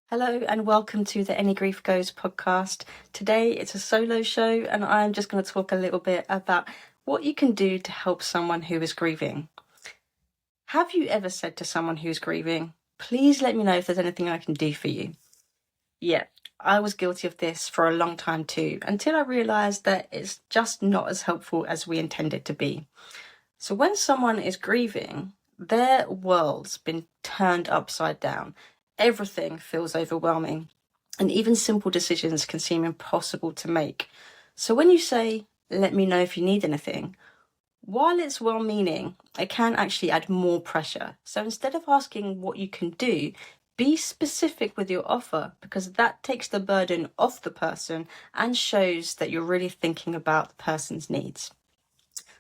Hello and welcome to the Any Grief Goes podcast. Today it's a solo show and I'm just going to talk a little bit about what you can do to help someone who is grieving. Have you ever said to someone who's grieving, please let me know if there's anything I can do for you? Yeah, I was guilty of this for a long time too, until I realised that it's just not as helpful as we intend it to be. So when someone is grieving, their world's been turned upside down. Everything feels overwhelming, and even simple decisions can seem impossible to make. So when you say, let me know if you need anything, while it's well-meaning, it can actually add more pressure. So instead of asking what you can do, be specific with your offer, because that takes the burden off the person and shows that you're really thinking about the person's needs.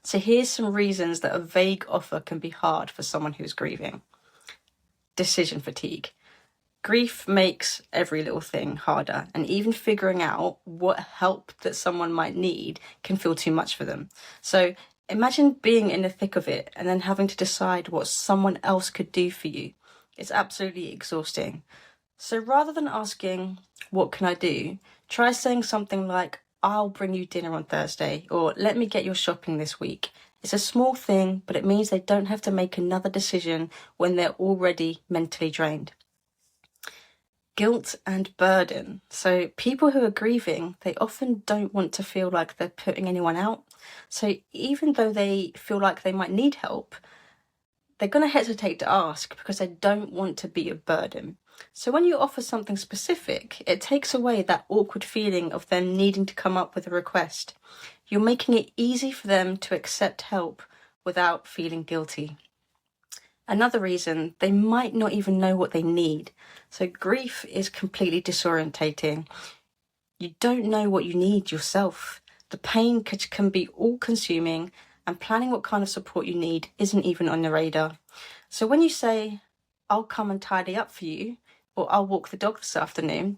So here's some reasons that a vague offer can be hard for someone who's grieving. Decision fatigue. Grief makes every little thing harder, and even figuring out what help that someone might need can feel too much for them. So imagine being in the thick of it and then having to decide what someone else could do for you. It's absolutely exhausting. So rather than asking, what can I do? Try saying something like, I'll bring you dinner on Thursday, or let me get your shopping this week. It's a small thing, but it means they don't have to make another decision when they're already mentally drained. Guilt and burden. So people who are grieving, they often don't want to feel like they're putting anyone out. So even though they feel like they might need help, they're going to hesitate to ask because they don't want to be a burden. So when you offer something specific, it takes away that awkward feeling of them needing to come up with a request. You're making it easy for them to accept help without feeling guilty. Another reason, they might not even know what they need. So grief is completely disorientating. You don't know what you need yourself. The pain can be all-consuming, and planning what kind of support you need isn't even on the radar. So when you say, I'll come and tidy up for you, or I'll walk the dog this afternoon,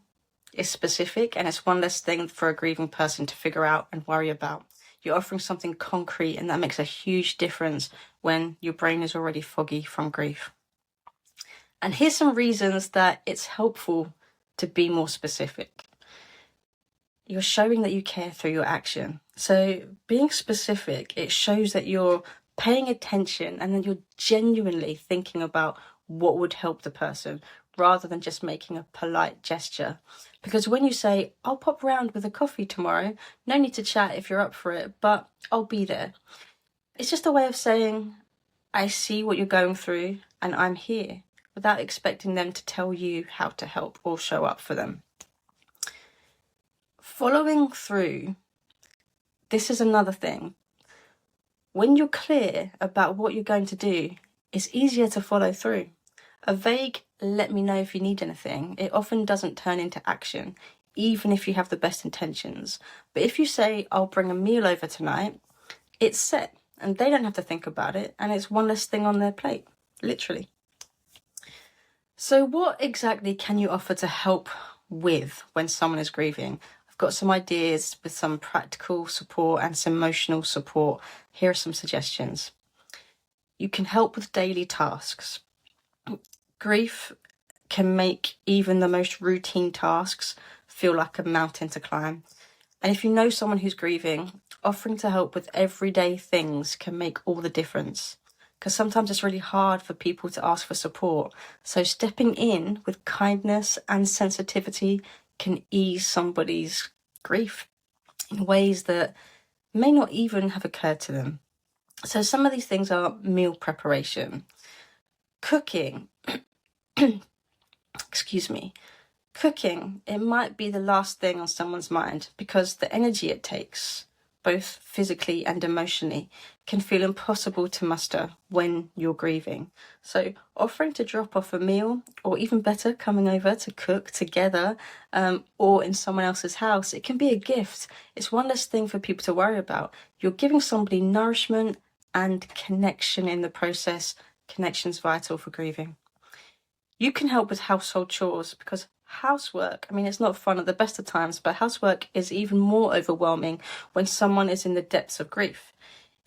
it's specific and it's one less thing for a grieving person to figure out and worry about. You're offering something concrete, and that makes a huge difference when your brain is already foggy from grief. And here's some reasons that it's helpful to be more specific. You're showing that you care through your action. So being specific, it shows that you're paying attention and that you're genuinely thinking about what would help the person rather than just making a polite gesture. Because when you say, I'll pop round with a coffee tomorrow, no need to chat if you're up for it, but I'll be there. It's just a way of saying, I see what you're going through and I'm here, without expecting them to tell you how to help or show up for them. Following through, this is another thing. When you're clear about what you're going to do, it's easier to follow through. A vague, let me know if you need anything, it often doesn't turn into action, even if you have the best intentions. But if you say, I'll bring a meal over tonight, it's set, and they don't have to think about it, and it's one less thing on their plate, literally. So what exactly can you offer to help with when someone is grieving? I've got some ideas with some practical support and some emotional support. Here are some suggestions. You can help with daily tasks. Grief can make even the most routine tasks feel like a mountain to climb. And if you know someone who's grieving, offering to help with everyday things can make all the difference. Because sometimes it's really hard for people to ask for support. So stepping in with kindness and sensitivity can ease somebody's grief in ways that may not even have occurred to them. So some of these things are meal preparation, cooking. Cooking, it might be the last thing on someone's mind because the energy it takes, both physically and emotionally, can feel impossible to muster when you're grieving. So offering to drop off a meal, or even better, coming over to cook together, or in someone else's house, it can be a gift. It's one less thing for people to worry about. You're giving somebody nourishment and connection in the process. Connection's vital for grieving. You can help with household chores because housework, it's not fun at the best of times, but housework is even more overwhelming when someone is in the depths of grief.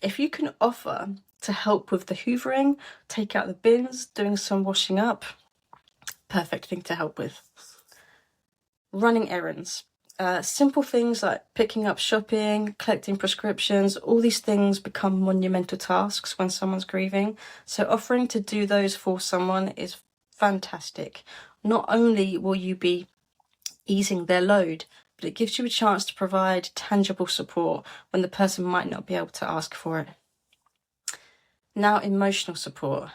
If you can offer to help with the hoovering, take out the bins, doing some washing up, perfect thing to help with. Running errands. Simple things like picking up shopping, collecting prescriptions, all these things become monumental tasks when someone's grieving. So offering to do those for someone is fantastic. Not only will you be easing their load, but it gives you a chance to provide tangible support when the person might not be able to ask for it. Now, emotional support.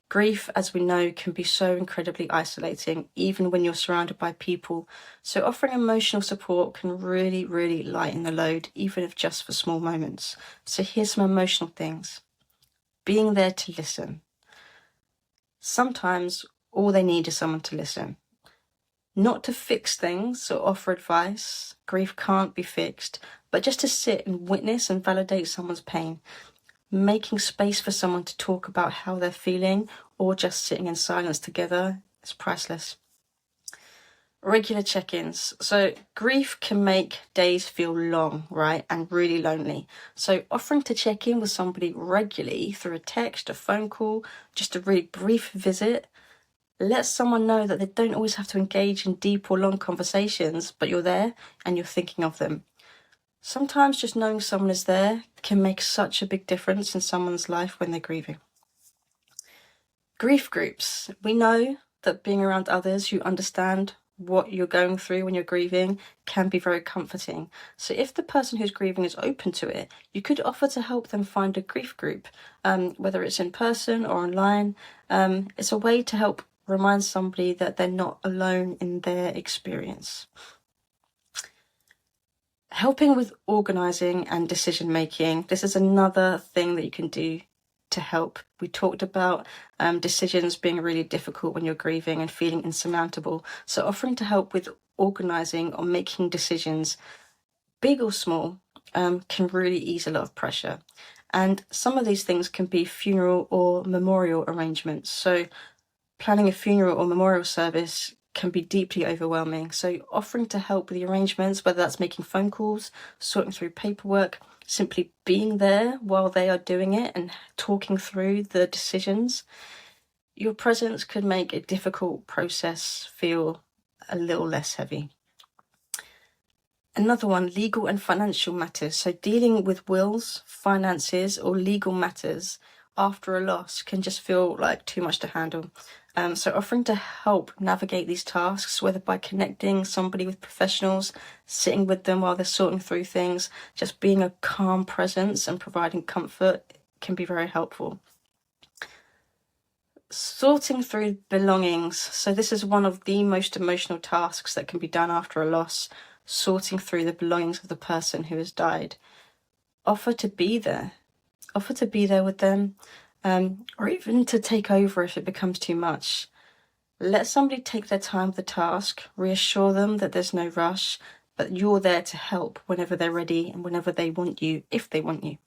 Grief, as we know, can be so incredibly isolating, even when you're surrounded by people. So offering emotional support can really, really lighten the load, even if just for small moments. So here's some emotional things. Being there to listen. Sometimes all they need is someone to listen. Not to fix things or offer advice. Grief can't be fixed, but just to sit and witness and validate someone's pain. Making space for someone to talk about how they're feeling or just sitting in silence together is priceless. Regular check-ins. So grief can make days feel long, right? And really lonely. So offering to check in with somebody regularly through a text, a phone call, just a really brief visit, let someone know that they don't always have to engage in deep or long conversations, but you're there and you're thinking of them. Sometimes just knowing someone is there can make such a big difference in someone's life when they're grieving. Grief groups. We know that being around others who understand what you're going through when you're grieving can be very comforting. So if the person who's grieving is open to it, you could offer to help them find a grief group, whether it's in person or online. It's a way to help remind somebody that they're not alone in their experience. Helping with organising and decision making. This is another thing that you can do to help. We talked about decisions being really difficult when you're grieving and feeling insurmountable. So offering to help with organising or making decisions, big or small, can really ease a lot of pressure. And some of these things can be funeral or memorial arrangements. So planning a funeral or memorial service can be deeply overwhelming. So offering to help with the arrangements, whether that's making phone calls, sorting through paperwork, simply being there while they are doing it and talking through the decisions, your presence could make a difficult process feel a little less heavy. Another one, legal and financial matters. So dealing with wills, finances, or legal matters after a loss can just feel like too much to handle. So offering to help navigate these tasks, whether by connecting somebody with professionals, sitting with them while they're sorting through things, just being a calm presence and providing comfort can be very helpful. Sorting through belongings. So this is one of the most emotional tasks that can be done after a loss, sorting through the belongings of the person who has died. Offer to be there. Offer to be there with them. Or even to take over if it becomes too much. Let somebody take their time with the task, reassure them that there's no rush, but you're there to help whenever they're ready and whenever they want you, if they want you.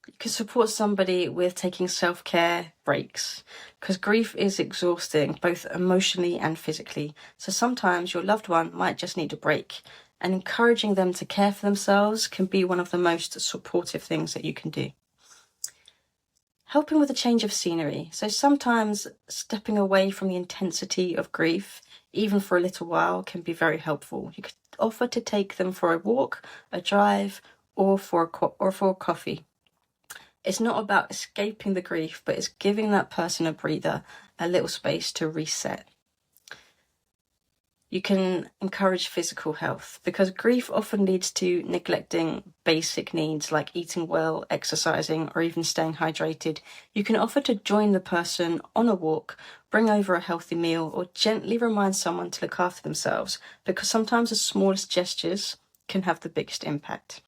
You can support somebody with taking self-care breaks, because grief is exhausting, both emotionally and physically. So sometimes your loved one might just need a break. And encouraging them to care for themselves can be one of the most supportive things that you can do. Helping with a change of scenery. So sometimes stepping away from the intensity of grief, even for a little while, can be very helpful. You could offer to take them for a walk, a drive, or for a coffee. It's not about escaping the grief, but it's giving that person a breather, a little space to reset. You can encourage physical health, because grief often leads to neglecting basic needs like eating well, exercising, or even staying hydrated. You can offer to join the person on a walk, bring over a healthy meal, or gently remind someone to look after themselves, because sometimes the smallest gestures can have the biggest impact.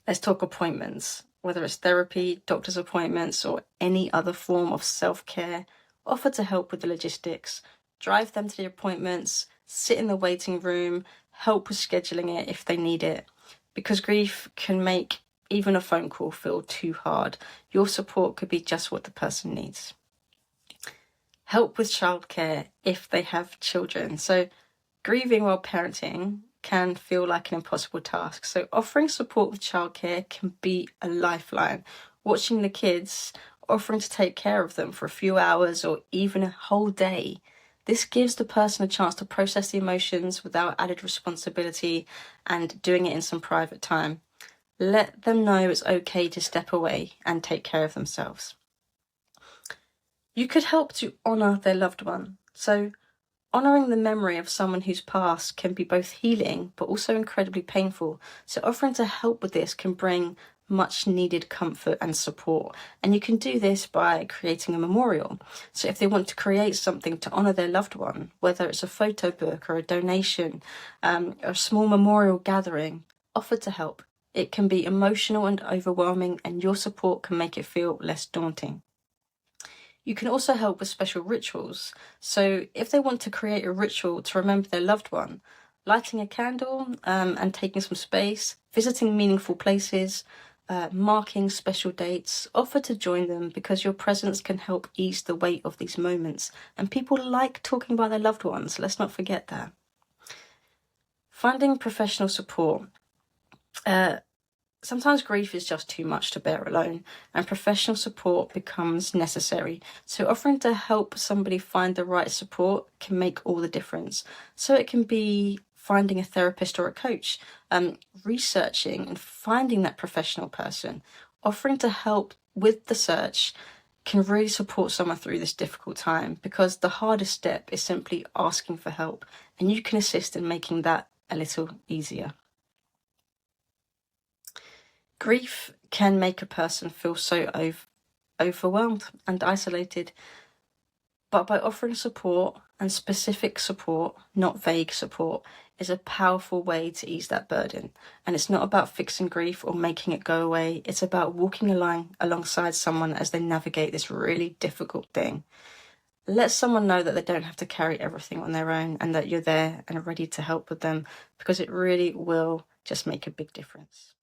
Let's talk appointments. Whether it's therapy, doctor's appointments, or any other form of self-care, offer to help with the logistics. Drive them to the appointments, sit in the waiting room, help with scheduling it if they need it. Because grief can make even a phone call feel too hard. Your support could be just what the person needs. Help with childcare if they have children. So grieving while parenting can feel like an impossible task. So offering support with childcare can be a lifeline. Watching the kids offering to take care of them for a few hours or even a whole day. This gives the person a chance to process the emotions without added responsibility and doing it in some private time. Let them know it's okay to step away and take care of themselves. You could help to honour their loved one. So, honouring the memory of someone who's passed can be both healing but also incredibly painful. So, offering to help with this can bring much needed comfort and support. And you can do this by creating a memorial. So if they want to create something to honour their loved one, whether it's a photo book or a donation, or a small memorial gathering, offer to help. It can be emotional and overwhelming, and your support can make it feel less daunting. You can also help with special rituals. So if they want to create a ritual to remember their loved one, lighting a candle and taking some space, visiting meaningful places, marking special dates, offer to join them because your presence can help ease the weight of these moments. And people like talking about their loved ones, let's not forget that. Finding professional support. Sometimes grief is just too much to bear alone, and professional support becomes necessary. So offering to help somebody find the right support can make all the difference. So it can be finding a therapist or a coach, researching and finding that professional person. Offering to help with the search can really support someone through this difficult time, because the hardest step is simply asking for help, and you can assist in making that a little easier. Grief can make a person feel so overwhelmed and isolated, but by offering support, and specific support, not vague support, is a powerful way to ease that burden. And it's not about fixing grief or making it go away. It's about walking alongside someone as they navigate this really difficult thing. Let someone know that they don't have to carry everything on their own, and that you're there and ready to help with them, because it really will just make a big difference.